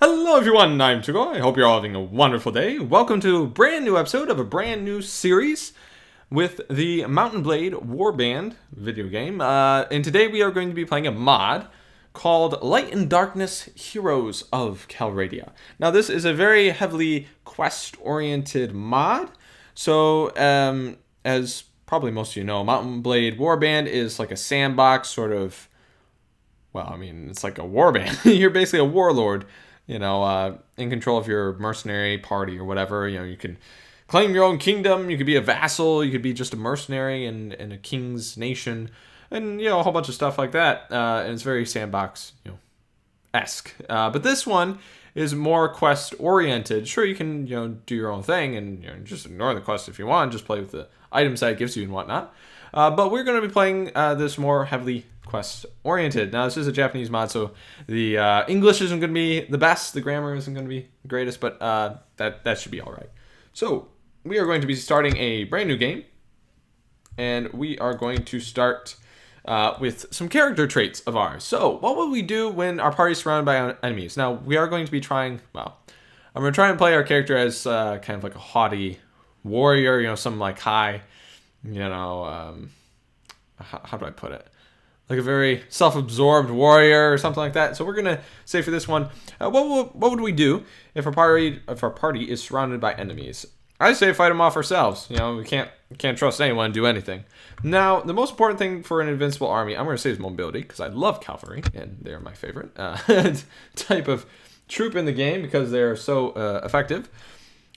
Hello everyone, I'm Tuco. I hope you're all having a wonderful day. Welcome to a brand new episode of a brand new series with the Mountain Blade Warband video game. And today we are going to be playing a mod called Light and Darkness Heroes of Calradia. Now this is a very heavily quest-oriented mod. So as probably most of you know, Mountain Blade Warband is like a sandbox sort of, well, I mean, it's like a warband. You're basically a warlord, in control of your mercenary party or whatever. You can claim your own kingdom. You could be a vassal. You could be just a mercenary in a king's nation, and a whole bunch of stuff like that. And it's very sandbox, esque. But this one is more quest oriented. Sure, you can do your own thing and just ignore the quest if you want. Just play with the items that it gives you and whatnot. But we're going to be playing this more heavily quest oriented. Now this is a Japanese mod, so the English isn't going to be the best, the grammar isn't going to be the greatest, but that should be all right. So we are going to be starting a brand new game, and we are going to start with some character traits of ours. So what will we do when our party is surrounded by enemies? Now we are going to be trying, I'm going to try and play our character as kind of like a haughty warrior, some like high, how do I put it? Like a very self-absorbed warrior or something like that. So we're gonna say for this one, what would we do if our party is surrounded by enemies? I say fight them off ourselves. We can't trust anyone to do anything. Now, the most important thing for an invincible army, I'm gonna say, is mobility, because I love cavalry and they're my favorite type of troop in the game because they're so effective.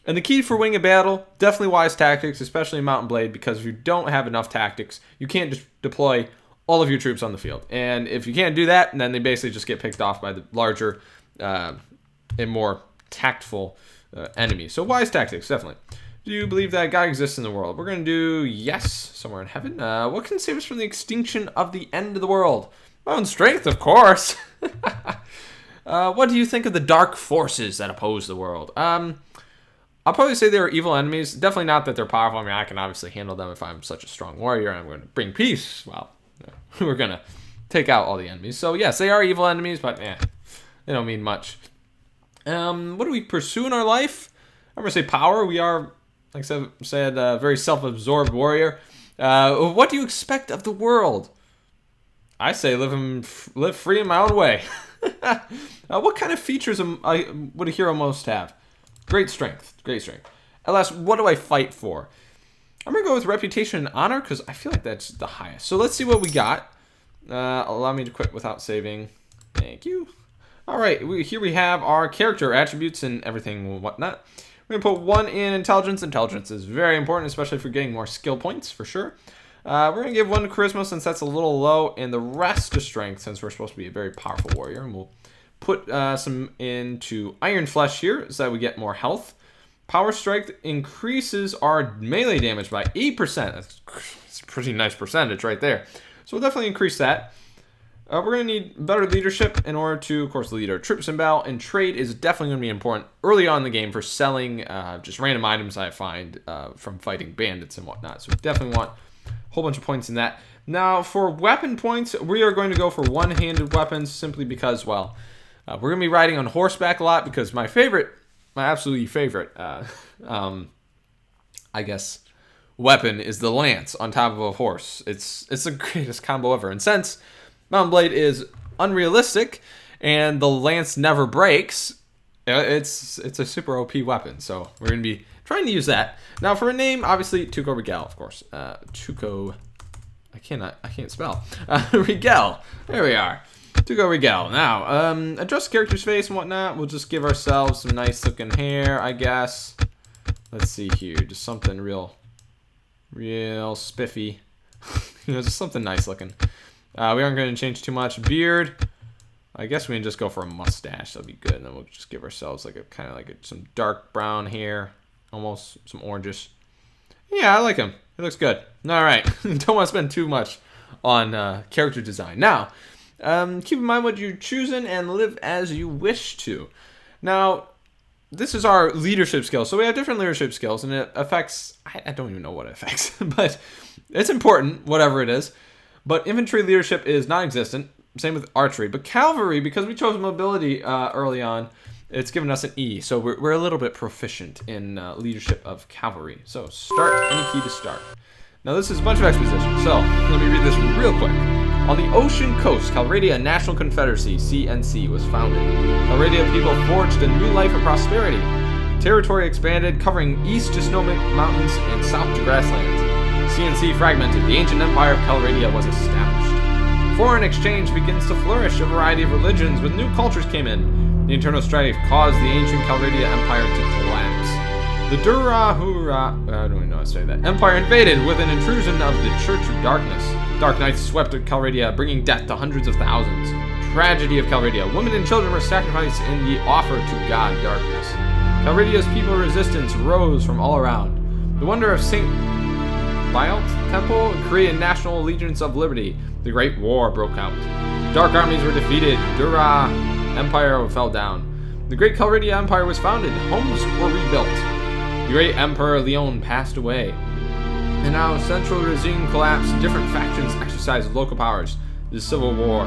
And the key for winning a battle, definitely wise tactics, especially in Mountain Blade, because if you don't have enough tactics, you can't just deploy all of your troops on the field. And if you can't do that, then they basically just get picked off by the larger and more tactful enemies. So wise tactics, definitely. Do you believe that God exists in the world? We're going to do yes, somewhere in heaven. What can save us from the extinction of the end of the world? My own strength, of course. What do you think of the dark forces that oppose the world? I'll probably say they are evil enemies. Definitely not that they're powerful. I mean, I can obviously handle them if I'm such a strong warrior and I'm going to bring peace. Well, we're going to take out all the enemies. So, yes, they are evil enemies, but they don't mean much. What do we pursue in our life? I'm going to say power. We are, like I said, a very self-absorbed warrior. What do you expect of the world? I say live free in my own way. What kind of features would a hero most have? Great strength. LS, what do I fight for? I'm going to go with reputation and honor because I feel like that's the highest. So let's see what we got. Allow me to quit without saving. Thank you. All right, here we have our character attributes and everything and whatnot. We're going to put 1 in intelligence. Intelligence is very important, especially for getting more skill points, for sure. We're going to give 1 to charisma since that's a little low, and the rest to strength since we're supposed to be a very powerful warrior. And we'll put some into iron flesh here so that we get more health. Power strength increases our melee damage by 8%. That's a pretty nice percentage right there. So we'll definitely increase that. We're going to need better leadership in order to, of course, lead our troops in battle. And trade is definitely going to be important early on in the game for selling just random items I find from fighting bandits and whatnot. So we definitely want a whole bunch of points in that. Now, for weapon points, we are going to go for one-handed weapons simply because, we're going to be riding on horseback a lot because my absolutely favorite, I guess, weapon is the lance on top of a horse. It's the greatest combo ever. And since Mountain Blade is unrealistic and the lance never breaks, it's a super OP weapon. So we're going to be trying to use that. Now for a name, obviously Tuco Regel, of course. Tuco, I can't spell. Regel, there we are. Tuco Regel. Now, adjust character's face and whatnot. We'll just give ourselves some nice looking hair, I guess. Let's see here. Just something real spiffy. Just something nice looking. We aren't going to change too much. Beard. I guess we can just go for a mustache. That'll be good. And then we'll just give ourselves like some dark brown hair. Almost some oranges. Yeah, I like him. It looks good. All right. Don't want to spend too much on character design. Now, keep in mind what you're choosing and live as you wish to. Now, this is our leadership skill. So we have different leadership skills, and it affects, I don't even know what it affects, but it's important, whatever it is. But infantry leadership is non-existent. Same with archery. But cavalry, because we chose mobility early on, it's given us an E, so we're a little bit proficient in leadership of cavalry. So start, any key to start. Now this is a bunch of exposition, so let me read this real quick. On the ocean coast, Calradia National Confederacy, CNC, was founded. Calradia people forged a new life of prosperity. Territory expanded, covering east to snow mountains and south to grasslands. CNC fragmented. The ancient empire of Calradia was established. Foreign exchange begins to flourish. A variety of religions with new cultures came in. The internal strife caused the ancient Calradia empire to collapse. The Durahura, I don't even know how to say that, empire invaded with an intrusion of the Church of Darkness. Dark nights swept Calradia, bringing death to hundreds of thousands. Tragedy of Calradia. Women and children were sacrificed in the offer to God Darkness. Calradia's people resistance rose from all around. The wonder of St. Bialt's temple created national allegiance of liberty. The Great War broke out. Dark armies were defeated. Dura Empire fell down. The Great Calradia Empire was founded. Homes were rebuilt. The great Emperor Leon passed away. And now central regime collapsed. Different factions exercised local powers. The civil war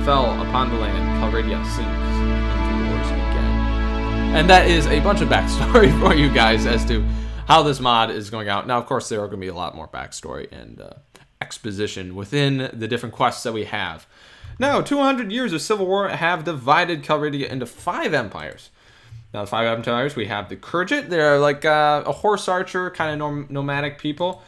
fell upon the land. Calradia sinks into wars again. And that is a bunch of backstory for you guys as to how this mod is going out. Now, of course, there are going to be a lot more backstory and exposition within the different quests that we have. Now, 200 years of civil war have divided Calradia into 5 empires. Now, the 5 empires, we have the Kurgit. They're like a horse archer, kind of nomadic people.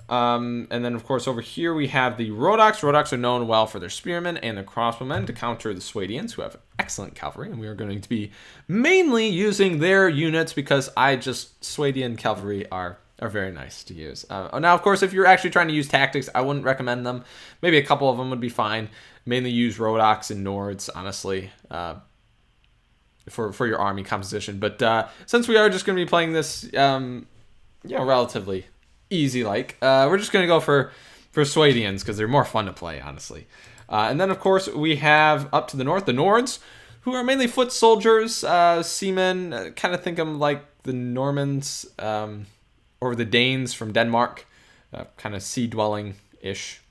And then, of course, over here we have the Rodoks. Rodoks are known well for their spearmen and their crossbowmen to counter the Swadians, who have excellent cavalry. And we are going to be mainly using their units because Swadian cavalry are very nice to use. Now, of course, if you're actually trying to use tactics, I wouldn't recommend them. Maybe a couple of them would be fine. Mainly use Rodoks and Nords, honestly, for your army composition. But since we are just going to be playing this, relatively easy, we're just going to go for Swadians because they're more fun to play, honestly. And then, of course, we have up to the north the Nords, who are mainly foot soldiers, seamen. Kind of think of them like the Normans or the Danes from Denmark, kind of sea-dwelling-ish,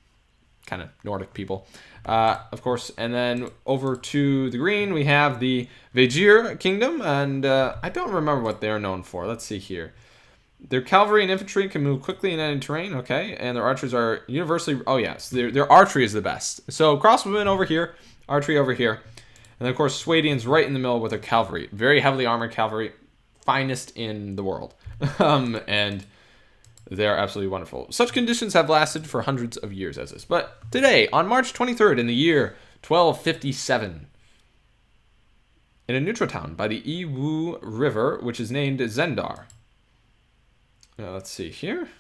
kind of Nordic people. Of course, and then over to the green, we have the Vajir Kingdom, and I don't remember what they're known for. Let's see here. Their cavalry and infantry can move quickly in any terrain, okay, and their archers are universally, oh yes, their archery is the best. So crossbowmen over here, archery over here, and then of course Swadians right in the middle with their cavalry. Very heavily armored cavalry, finest in the world, and they are absolutely wonderful. Such conditions have lasted for hundreds of years as this. But today, on March 23rd in the year 1257, in a neutral town by the Iwu River, which is named Zendar. Now, let's see here.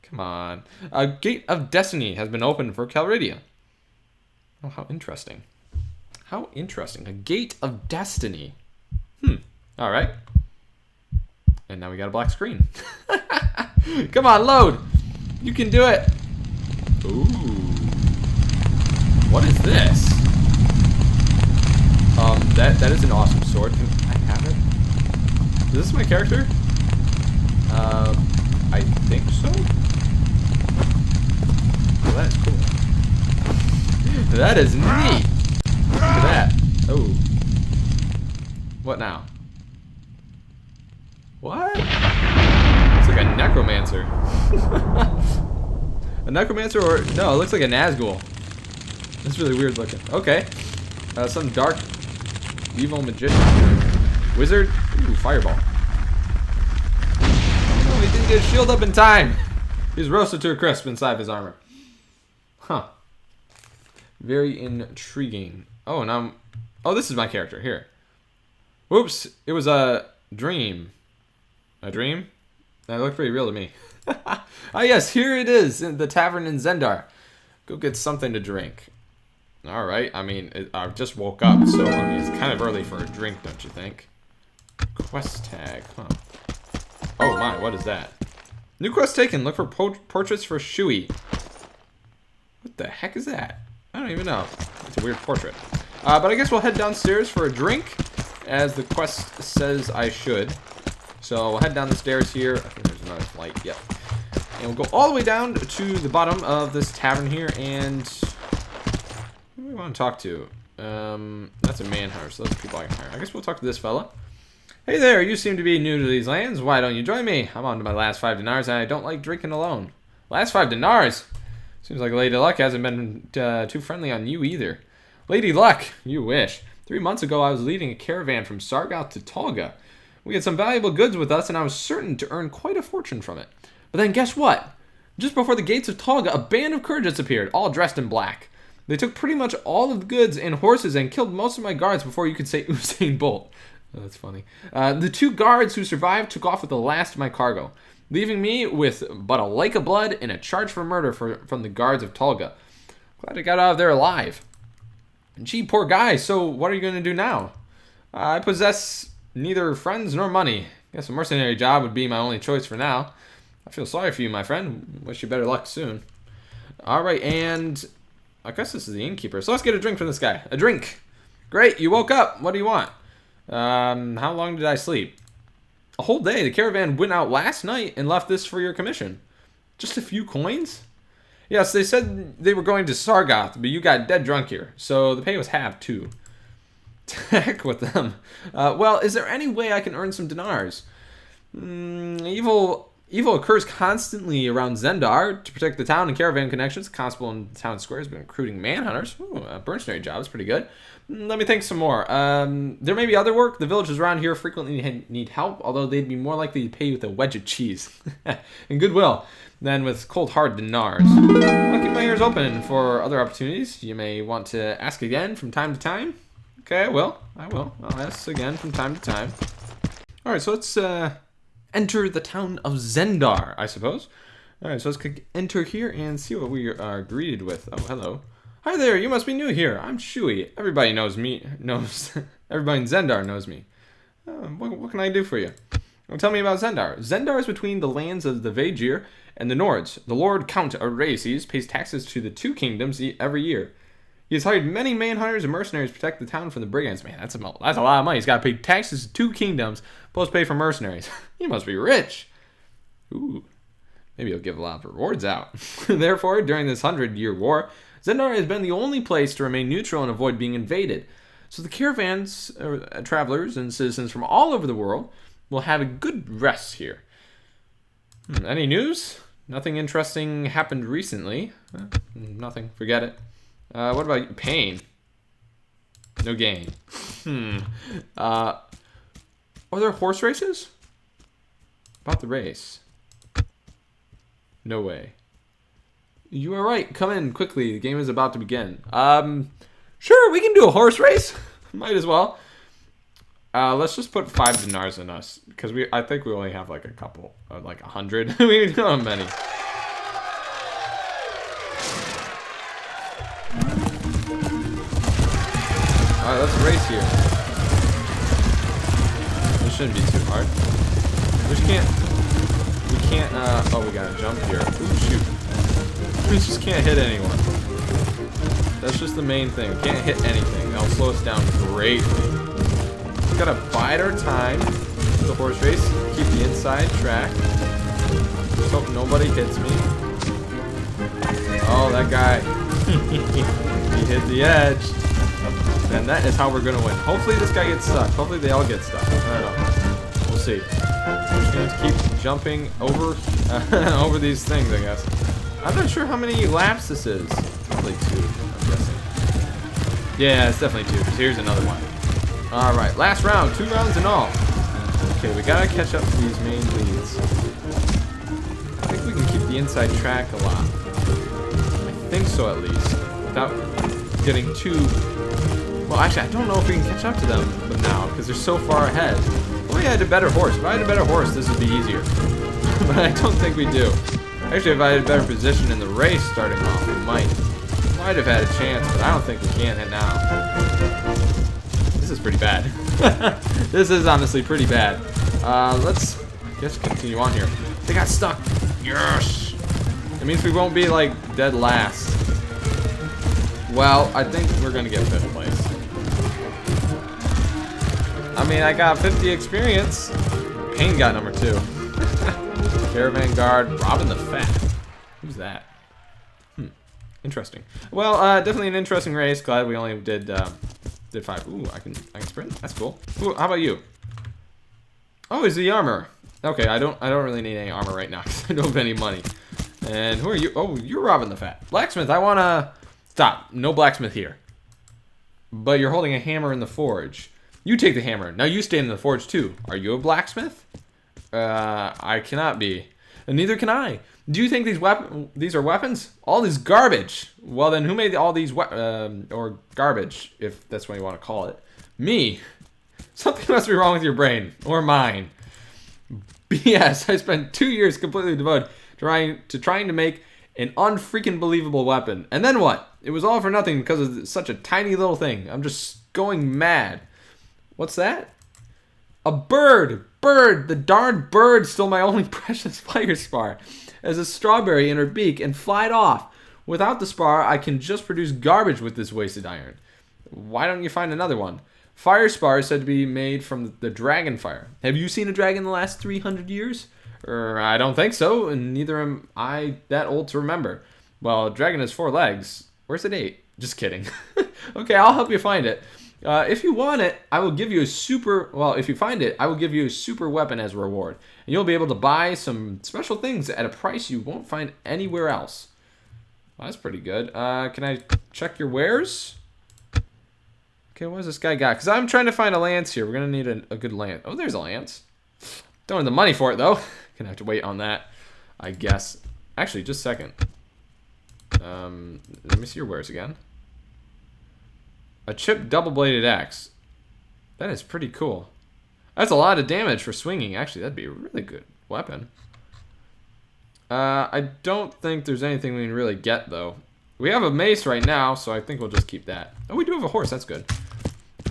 Come on. A gate of destiny has been opened for Calradia. Oh, how interesting. How interesting. A gate of destiny. All right. And now we got a black screen. Come on, load. You can do it. Ooh. What is this? That is an awesome sword. Can I have it? Is this my character? I think so. Oh, that is cool. That is neat. Look at that. Oh. What now? What? It's like a necromancer. A necromancer or... No, it looks like a Nazgul. That's really weird looking. Okay. Some dark, evil magician. Wizard. Ooh, fireball. Oh, he didn't get his shield up in time. He's roasted to a crisp inside his armor. Huh. Very intriguing. Oh, now... Oh, this is my character. Here. Whoops. It was a dream. A dream? That looked pretty real to me. Ah, yes, here it is, in the Tavern in Zendar. Go get something to drink. All right, I mean, I just woke up, so I mean, it's kind of early for a drink, don't you think? Quest tag, huh? Oh my, what is that? New quest taken, look for portraits for Shui. What the heck is that? I don't even know. It's a weird portrait. But I guess we'll head downstairs for a drink, as the quest says I should. So we'll head down the stairs here. I think there's another flight. Yep. And we'll go all the way down to the bottom of this tavern here. And who do we want to talk to? That's a manhunter, so those are people I can hire. I guess we'll talk to this fella. Hey there, you seem to be new to these lands. Why don't you join me? I'm on to my last 5 dinars, and I don't like drinking alone. Last 5 dinars? Seems like Lady Luck hasn't been too friendly on you either. Lady Luck, you wish. 3 months ago, I was leading a caravan from Sargoth to Tolga. We had some valuable goods with us, and I was certain to earn quite a fortune from it. But then guess what? Just before the gates of Tolga, a band of Kurds appeared, all dressed in black. They took pretty much all of the goods and horses and killed most of my guards before you could say Usain Bolt. Oh, that's funny. The 2 guards who survived took off with the last of my cargo, leaving me with but a lake of blood and a charge for murder from the guards of Tolga. Glad I got out of there alive. Gee, poor guy, so what are you going to do now? I possess neither friends nor money. Guess a mercenary job would be my only choice for now. I feel sorry for you, my friend. Wish you better luck soon. Alright, and I guess this is the innkeeper. So let's get a drink from this guy. A drink. Great, you woke up. What do you want? How long did I sleep? A whole day. The caravan went out last night and left this for your commission. Just a few coins? Yes, they said they were going to Sargoth, but you got dead drunk here. So the pay was halved, too. Heck with them. Well, is there any way I can earn some dinars? Evil occurs constantly around Zendar. To protect the town and caravan connections, the constable in the town square has been recruiting manhunters. Ooh, a mercenary job is pretty good. Let me think some more. There may be other work. The villagers around here frequently need help, although they'd be more likely to pay you with a wedge of cheese and goodwill than with cold hard dinars. I'll keep my ears open for other opportunities. You may want to ask again from time to time. Okay, I will. I'll ask again from time to time. Alright, so let's enter the town of Zendar, I suppose. Alright, so let's enter here and see what we are greeted with. Oh, hello. Hi there, you must be new here. I'm Shui. Everybody knows me. Everybody in Zendar knows me. What can I do for you? Well, tell me about Zendar. Zendar is between the lands of the Vajir and the Nords. The Lord Count Araces pays taxes to the 2 kingdoms every year. He has hired many manhunters and mercenaries to protect the town from the brigands. Man, that's a lot of money. He's got to pay taxes to 2 kingdoms, plus pay for mercenaries. He must be rich. Ooh, maybe he'll give a lot of rewards out. Therefore, during this 100-year war, Zendar has been the only place to remain neutral and avoid being invaded. So the caravans, travelers, and citizens from all over the world will have a good rest here. Any news? Nothing interesting happened recently. Nothing. Forget it. What about pain? No gain. Are there horse races? About the race. No way. You are right. Come in quickly. The game is about to begin. Sure, we can do a horse race. Might as well. Let's just put 5 dinars in us, because I think we only have like a couple, like 100. We don't have many. Alright, let's race here. This shouldn't be too hard. We can't, oh, we gotta jump here. Ooh, shoot. We just can't hit anyone. That's just the main thing. We can't hit anything. That'll slow us down greatly. We gotta bide our time with the horse race. Keep the inside track. Just hope nobody hits me. Oh, that guy. He hit the edge. And that is how we're gonna win. Hopefully this guy gets stuck. Hopefully they all get stuck. I don't know. We'll see. We're just gonna keep jumping over over these things, I guess. I'm not sure how many laps this is. Probably 2, I'm guessing. Yeah, it's definitely 2, because here's another one. Alright, last round. 2 rounds in all. Okay, we gotta catch up to these main leads. I think we can keep the inside track a lot. I think so, at least. Without getting too... Well, actually, I don't know if we can catch up to them now, because they're so far ahead. If I had a better horse. If I had a better horse, this would be easier. But I don't think we do. Actually, if I had a better position in the race starting off, we might have had a chance, but I don't think we can hit now. This is pretty bad. This is honestly pretty bad. Let's, I guess, continue on here. They got stuck. Yes! It means we won't be, like, dead last. Well, I think we're gonna get 5th place. I mean, I got 50 experience. Payne got number 2. Caravan guard, Robin the Fat. Who's that? Interesting. Well, definitely an interesting race. Glad we only did 5. Ooh, I can sprint. That's cool. Ooh, how about you? Oh, is the armor. Okay, I don't really need any armor right now because I don't have any money. And who are you? Oh, you're robbing the fat. Blacksmith, I wanna... Stop. No blacksmith here. But you're holding a hammer in the forge. You take the hammer. Now you stay in the forge too. Are you a blacksmith? I cannot be. And neither can I. Do you think these are weapons? All this garbage. Well then, who made all these or garbage, if that's what you want to call it? Me. Something must be wrong with your brain. Or mine. BS. I spent 2 years completely devoted trying to make an unfreaking believable weapon. And then what? It was all for nothing because of such a tiny little thing. I'm just going mad. What's that? A bird! Bird! The darn bird stole my only precious fire spar as a strawberry in her beak and flied off. Without the spar, I can just produce garbage with this wasted iron. Why don't you find another one? Fire spar is said to be made from the dragon fire. Have you seen a dragon in the last 300 years? I don't think so, and neither am I that old to remember. Well, a dragon has 4 legs. Where's it 8? Just kidding. Okay, I'll help you find it. If you want it, I will give you a super... Well, if you find it, I will give you a super weapon as a reward. And you'll be able to buy some special things at a price you won't find anywhere else. Well, that's pretty good. Can I check your wares? Okay, what does this guy got? Because I'm trying to find a lance here. We're going to need a good lance. Oh, there's a lance. Don't have the money for it, though. Gonna have to wait on that, I guess. Actually, just a second. Let me see your wares again. A chipped double-bladed axe. That is pretty cool. That's a lot of damage for swinging. Actually, that'd be a really good weapon. I don't think there's anything we can really get, though. We have a mace right now, so I think we'll just keep that. Oh, we do have a horse. That's good.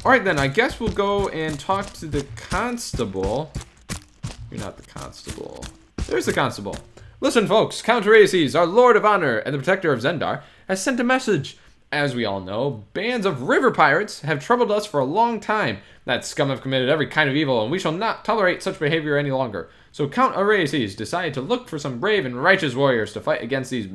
All right, then. I guess we'll go and talk to the constable. You're not the constable. There's the constable. Listen, folks. Count Races, our Lord of Honor and the Protector of Zendar, has sent a message. As we all know, bands of river pirates have troubled us for a long time. That scum have committed every kind of evil, and we shall not tolerate such behavior any longer. So Count Araces decided to look for some brave and righteous warriors to fight against these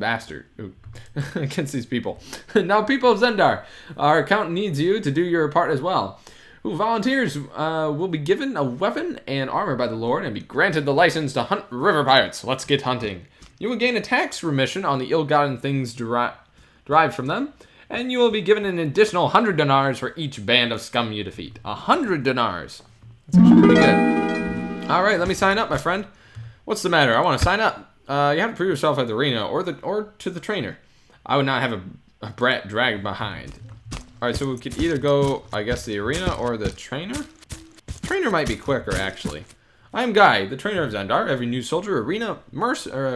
against these people. Now, people of Zendar, our Count needs you to do your part as well. Volunteers will be given a weapon and armor by the Lord and be granted the license to hunt river pirates. Let's get hunting. You will gain a tax remission on the ill-gotten things derived from them, and you will be given an additional 100 dinars for each band of scum you defeat. 100 dinars. That's actually pretty good. All right, let me sign up, my friend. What's the matter? I want to sign up. You have to prove yourself at the arena or to the trainer. I would not have a brat dragged behind. All right, so we could either go, I guess, the arena or the trainer. Trainer might be quicker, actually. I am Guy, the trainer of Zendar. Every new soldier, arena,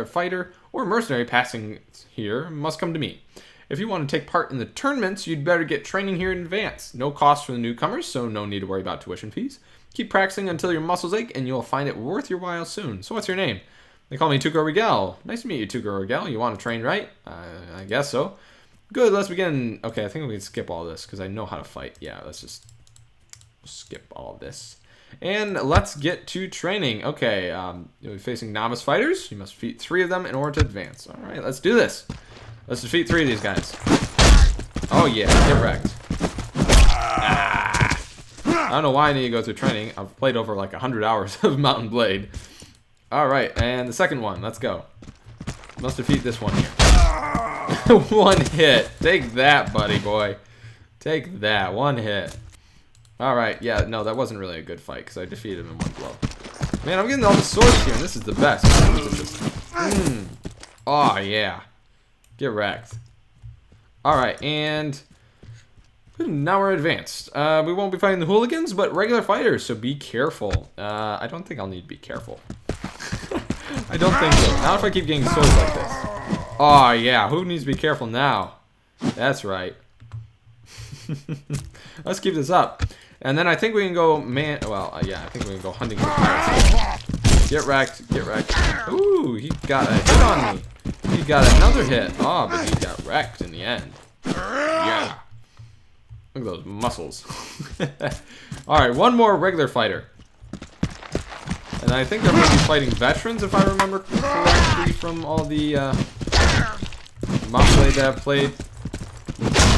fighter, or mercenary passing here must come to me. If you want to take part in the tournaments, you'd better get training here in advance. No cost for the newcomers, so no need to worry about tuition fees. Keep practicing until your muscles ache, and you'll find it worth your while soon. So what's your name? They call me Tuco Regel. Nice to meet you, Tuco Regel. You want to train, right? I guess so. Good, let's begin. Okay, I think we can skip all this because I know how to fight. Yeah, let's just skip all this. And let's get to training. Okay, you'll be facing novice fighters. You must defeat 3 of them in order to advance. All right, let's do this. Let's defeat 3 of these guys. Oh yeah, get wrecked. Ah. I don't know why I need to go through training. I've played over like 100 hours of Mountain Blade. All right, and the second one. Let's go. Must defeat this one here. 1 hit. Take that, buddy boy. Take that. 1 hit. All right. Yeah, no, that wasn't really a good fight because I defeated him in 1 blow. Man, I'm getting all the swords here, and this is the best. Oh, yeah. Get wrecked. All right, and now we're advanced. We won't be fighting the hooligans, but regular fighters, so be careful. I don't think I'll need to be careful. I don't think so. Not if I keep getting swords like this. Oh, yeah. Who needs to be careful now? That's right. Let's keep this up. And then I think we can go yeah, I think we can go hunting for pirates. Get wrecked. Get wrecked. Ooh, he got a hit on me. He got another hit. Oh, but he got wrecked in the end. Yeah. Look at those muscles. Alright, 1 more regular fighter. And I think I'm going to be fighting veterans, if I remember correctly, from all the Mountain Blade that I've played.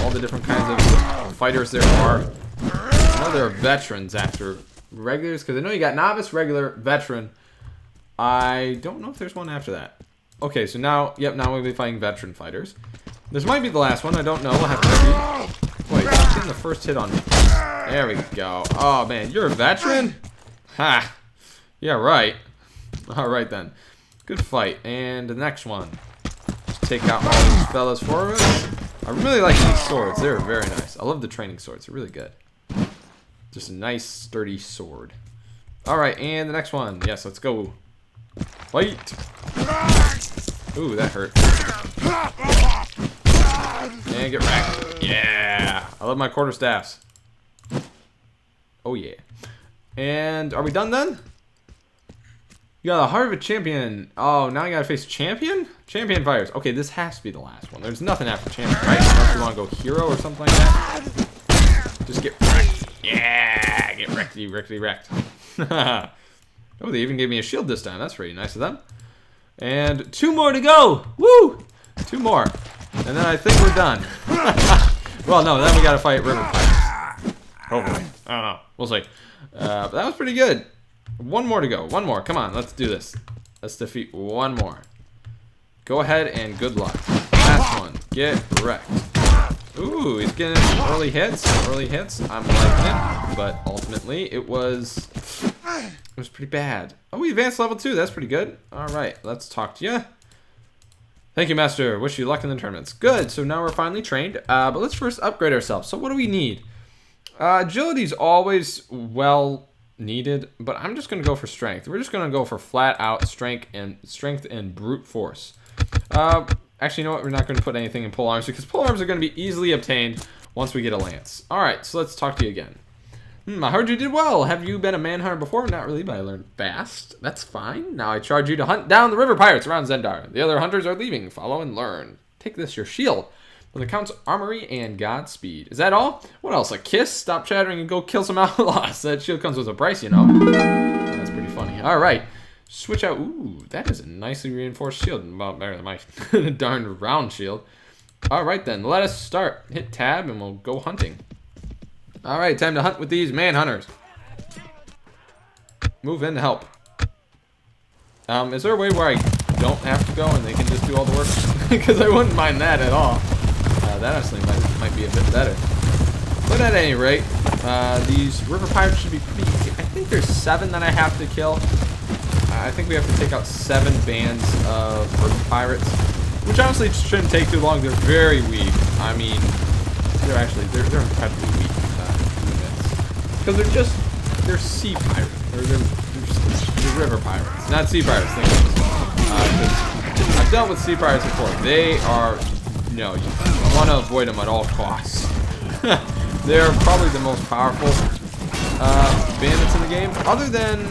All the different kinds of fighters there are. I know there are veterans after regulars, because I know you got novice, regular, veteran. I don't know if there's one after that. Okay, so now, yep, now we'll be fighting veteran fighters. This might be the last one, I don't know. We'll have to see. Wait, I'm getting the first hit on me. There we go. Oh, man, you're a veteran? Ha! Yeah, right. Alright then. Good fight. And the next one. Just take out all these fellas for us. I really like these swords. They're very nice. I love the training swords. They're really good. Just a nice, sturdy sword. Alright, and the next one. Yes, let's go. Fight! Ooh, that hurt. And get wrecked. Yeah! I love my quarterstaffs. Oh, yeah. And are we done then? You got the heart of a champion. Oh, now you gotta face champion? Champion fighters. Okay, this has to be the last one. There's nothing after champion, right? Unless you want to go hero or something like that. Just get wrecked. Yeah! Get wreckedy wrecked. Oh, they even gave me a shield this time. That's pretty nice of them. And 2 more to go. Woo! 2 more. And then I think we're done. Well, no, then we gotta fight river pirates. Hopefully. I don't know. We'll see. But that was pretty good. 1 more to go. 1 more. Come on, let's do this. Let's defeat 1 more. Go ahead and good luck. Last one. Get wrecked. Ooh, he's getting early hits. Early hits. I'm liking it. But ultimately, it was pretty bad. Oh, we advanced level 2. That's pretty good. All right, let's talk to you. Thank you, Master. Wish you luck in the tournaments. Good. So now we're finally trained. But let's first upgrade ourselves. So what do we need? Agility is always well needed, but I'm just gonna go for strength. We're just gonna go for flat out strength and brute force. Actually, you know what? We're not gonna put anything in pole arms because pole arms are gonna be easily obtained once we get a lance. All right, so let's talk to you again. I heard you did well. Have you been a manhunter before? Not really, but I learned fast. That's fine. Now I charge you to hunt down the river pirates around Zendar. The other hunters are leaving. Follow and learn. Take this, your shield. For the Count's armory and Godspeed. Is that all? What else? A kiss? Stop chattering and go kill some outlaws. That shield comes with a price, you know. That's pretty funny. All right. Switch out. Ooh, that is a nicely reinforced shield. Well, better than my darn round shield. All right, then. Let us start. Hit tab and we'll go hunting. All right, time to hunt with these manhunters. Move in to help. Is there a way where I don't have to go and they can just do all the work? Because I wouldn't mind that at all. That honestly might be a bit better. But at any rate, these river pirates should be pretty easy. I think there's 7 that I have to kill. I think we have to take out 7 bands of river pirates, which honestly shouldn't take too long. They're very weak. I mean, they're incredibly weak units because they're sea pirates. They're river pirates, not sea pirates. I've dealt with sea pirates before. They are you want to avoid them at all costs. They're probably the most powerful bandits in the game, other than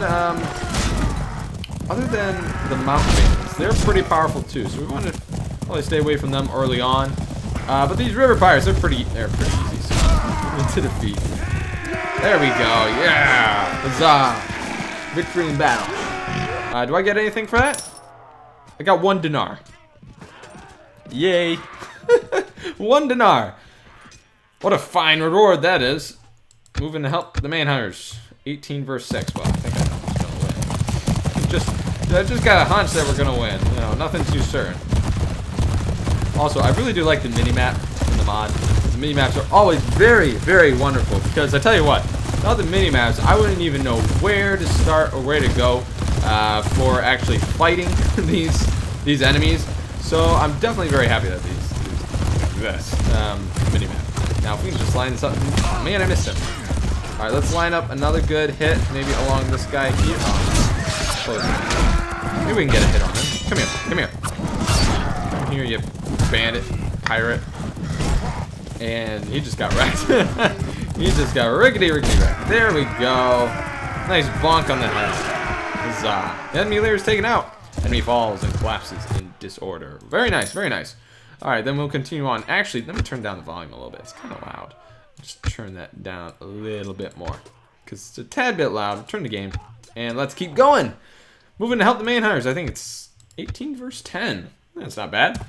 the mountain bandits. They're pretty powerful too, so we want to probably stay away from them early on. But these river pirates, they're pretty easy to defeat. There we go. Yeah, huzzah! Victory in battle. Do I get anything for that? I got 1 dinar. Yay! 1 dinar. What a fine reward that is. Moving to help the manhunters. 18 verse 6. Well, I think I know who's gonna win. I just got a hunch that we're gonna win. You know, nothing too certain. Also, I really do like the mini-map in the mod. The mini-maps are always very, very wonderful because I tell you what, without the mini-maps, I wouldn't even know where to start or where to go for actually fighting these enemies. So I'm definitely very happy that this mini-map. Now, if we can just line this up. Oh, man, I missed him. All right, let's line up another good hit, maybe along this guy here. Oh, maybe we can get a hit on him. Come here, come here. Come here, you bandit, pirate. And he just got wrecked. He just got rickety wrecked. There we go. Nice bonk on the head. Huzzah. The enemy layer is taken out. Enemy falls and collapses in disorder. Very nice, very nice. All right, then we'll continue on. Actually, let me turn down the volume a little bit. It's kind of loud. Just turn that down a little bit more because it's a tad bit loud. Turn the game, and let's keep going. Moving to help the manhunters. I think it's 18 verse 10. That's not bad.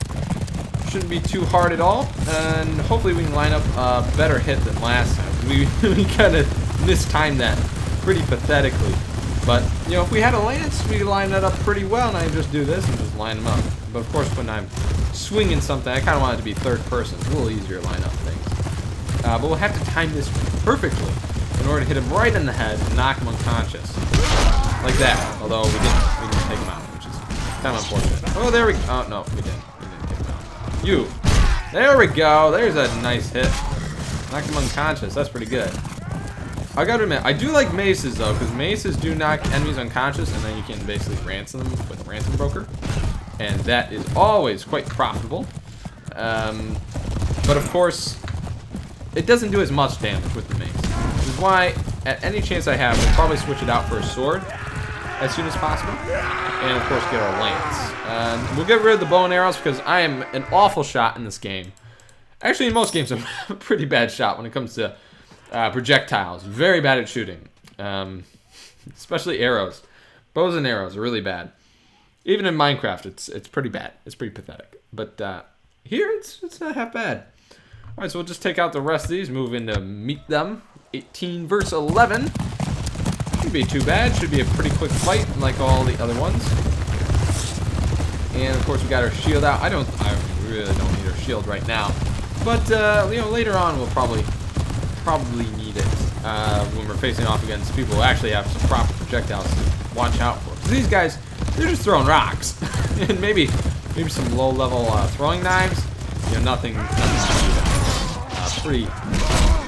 shouldn't be too hard at all, and hopefully we can line up a better hit than last time. We kind of mistimed that pretty pathetically. But, you know, if we had a lance, we could line that up pretty well, and I can just do this and just line them up. But of course, when I'm swinging something, I kind of want it to be third person. It's a little easier to line up things. But we'll have to time this perfectly in order to hit him right in the head and knock him unconscious. Like that. Although we didn't take him out, which is kind of unfortunate. Oh, there we go. Oh, no, we didn't. We didn't take him out. You. There we go. There's a nice hit. Knocked him unconscious. That's pretty good. I gotta admit, I do like maces though, because maces do knock enemies unconscious, and then you can basically ransom them with a ransom broker, and that is always quite profitable. But of course, it doesn't do as much damage with the mace, which is why, at any chance I have, we'll probably switch it out for a sword as soon as possible, and of course get our lance. We'll get rid of the bow and arrows because I am an awful shot in this game. Actually, in most games, I'm a pretty bad shot when it comes to projectiles. Very bad at shooting. Especially arrows. Bows and arrows are really bad. Even in Minecraft, it's pretty bad. It's pretty pathetic. But here, it's not half bad. Alright, so we'll just take out the rest of these. Move into meet them. 18 verse 11. Shouldn't be too bad. Should be a pretty quick fight, like all the other ones. And of course, we got our shield out. I really don't need our shield right now. But you know, later on, we'll probably need it when we're facing off against people who actually have some proper projectiles to watch out for. Because these guys, they're just throwing rocks and maybe some low-level throwing knives. You know, nothing to do that.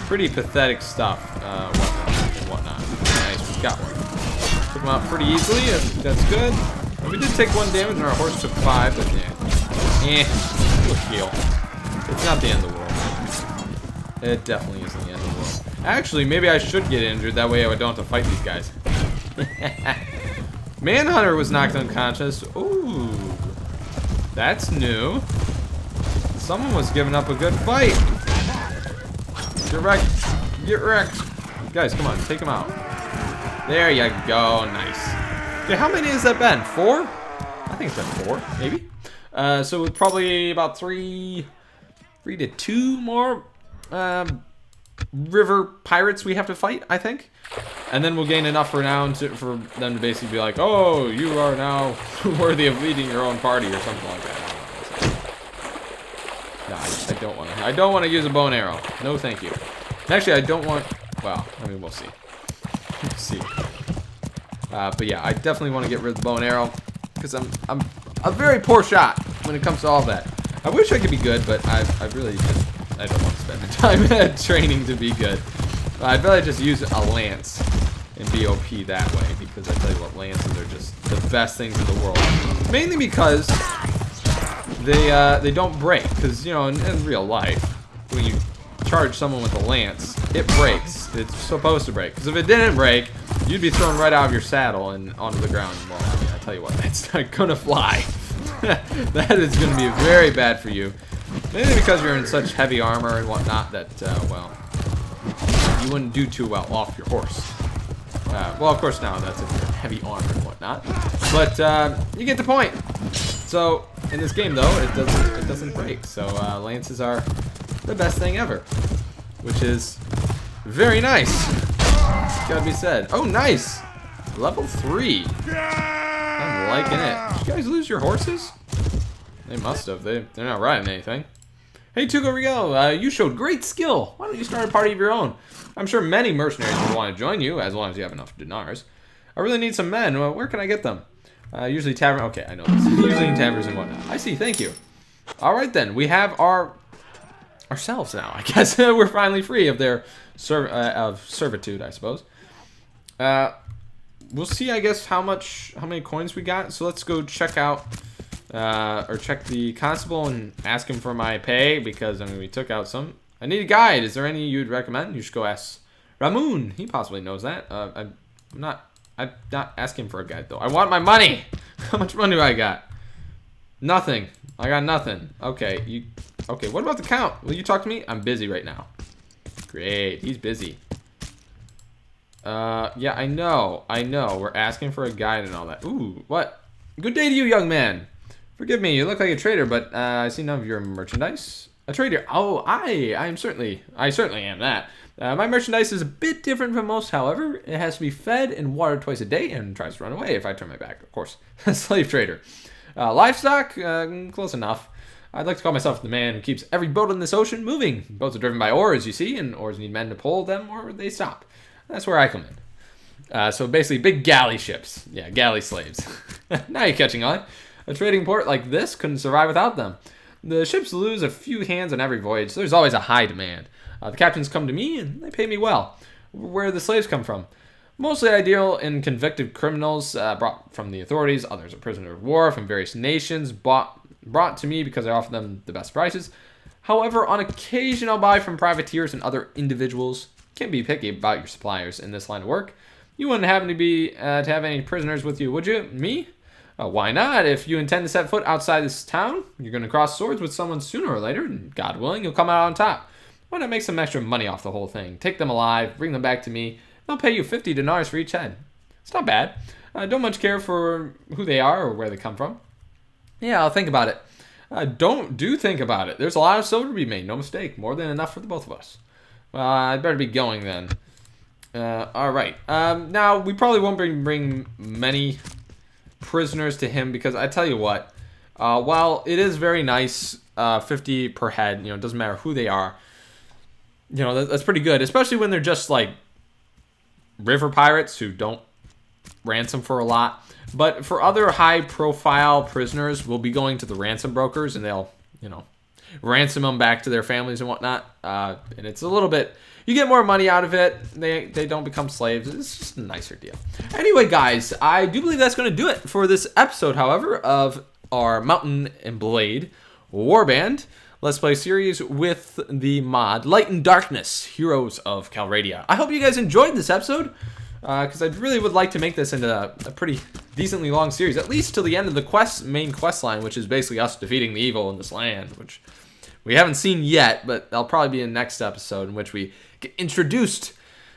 Pretty pathetic stuff. And whatnot. Nice, we got one. Took him out pretty easily. That's good. And we did take 1 damage, and our horse took 5. But we'll heal. It's not the end of the world. It definitely isn't the end of the world. Actually, maybe I should get injured. That way I don't have to fight these guys. Manhunter was knocked unconscious. Ooh. That's new. Someone was giving up a good fight. Get wrecked. Get wrecked. Guys, come on. Take him out. There you go. Nice. Okay, how many has that been? 4? I think it's been 4, maybe. So with probably about 3 to 2 more river pirates we have to fight, I think. And then we'll gain enough renown for them to basically be like, oh, you are now worthy of leading your own party or something like that. No, I don't want to use a bow and arrow. No, thank you. Actually, I don't want, well, I mean, we'll see. We'll see. But yeah, I definitely want to get rid of the bow and arrow because I'm a very poor shot when it comes to all that. I wish I could be good, but I really just, I don't want to spend the time training to be good. I'd rather just use a lance and be OP that way, because I tell you what, lances are just the best things in the world. Mainly because they don't break, because, you know, in real life, when you charge someone with a lance, it breaks. It's supposed to break, because if it didn't break, you'd be thrown right out of your saddle and onto the ground. Well, I mean, I tell you what, that's not gonna fly. That is gonna be very bad for you. Mainly because you're in such heavy armor and whatnot that, well, you wouldn't do too well off your horse. Well, of course now that's if you're in heavy armor and whatnot. But you get the point. So in this game though, it doesn't break. So lances are the best thing ever, which is very nice. It's gotta be said. Oh, nice. Level 3. I'm liking it. Did you guys lose your horses? They must have. They're not riding anything. Hey, Tuco Regel, you showed great skill. Why don't you start a party of your own? I'm sure many mercenaries would want to join you, as long as you have enough dinars. I really need some men. Well, where can I get them? Usually tavern. Okay, I know this. Usually in taverns and whatnot. I see. Thank you. All right then. We have ourselves now. I guess we're finally free of their servitude, I suppose. We'll see, I guess, how many coins we got. So let's go check out, or check the constable and ask him for my pay, because, I mean, we took out some. I need a guide. Is there any you'd recommend? You should go ask Ramoon. He possibly knows that. I'm not asking for a guide, though. I want my money. How much money do I got? Nothing. I got nothing. Okay, okay, what about the count? Will you talk to me? I'm busy right now. Great, he's busy. Yeah, I know. We're asking for a guide and all that. Ooh, what? Good day to you, young man. Forgive me, you look like a trader, but I see none of your merchandise. A trader? Oh, I certainly am that. My merchandise is a bit different from most, however. It has to be fed and watered twice a day and tries to run away if I turn my back, of course. A slave trader. Livestock? Close enough. I'd like to call myself the man who keeps every boat in this ocean moving. Boats are driven by oars, you see, and oars need men to pull them or they stop. That's where I come in. So basically, big galley ships. Yeah, galley slaves. Now you're catching on. A trading port like this couldn't survive without them. The ships lose a few hands on every voyage, so there's always a high demand. The captains come to me, and they pay me well. Where do the slaves come from? Mostly I deal in convicted criminals brought from the authorities. Others are prisoners of war from various nations, brought to me because I offer them the best prices. However, on occasion I'll buy from privateers and other individuals. Can't be picky about your suppliers in this line of work. You wouldn't happen to have any prisoners with you, would you? Me? Why not? If you intend to set foot outside this town, you're going to cross swords with someone sooner or later, and God willing, you'll come out on top. Why not make some extra money off the whole thing? Take them alive, bring them back to me. I'll pay you 50 dinars for each head. It's not bad. I don't much care for who they are or where they come from. Yeah, I'll think about it. Do think about it. There's a lot of silver to be made, no mistake. More than enough for the both of us. Well, I'd better be going then. All right. Now, we probably won't bring many prisoners to him because I tell you what, while it is very nice, 50 per head, it doesn't matter who they are, that's pretty good, especially when they're just like river pirates who don't ransom for a lot. But for other high profile prisoners, we'll be going to the ransom brokers and they'll, ransom them back to their families and whatnot. And it's a little bit, you get more money out of it. They don't become slaves. It's just a nicer deal. Anyway, guys, I do believe that's going to do it for this episode, however, of our Mountain and Blade Warband Let's Play series with the mod Light and Darkness, Heroes of Calradia. I hope you guys enjoyed this episode, because I really would like to make this into a pretty decently long series, at least till the end of the main quest line, which is basically us defeating the evil in this land, which we haven't seen yet, but that'll probably be in the next episode in which we get introduced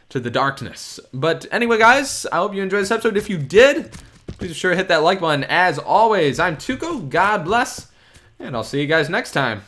to the darkness. But anyway, guys, I hope you enjoyed this episode. If you did, please be sure to hit that like button. As always, I'm Tuco. God bless, and I'll see you guys next time.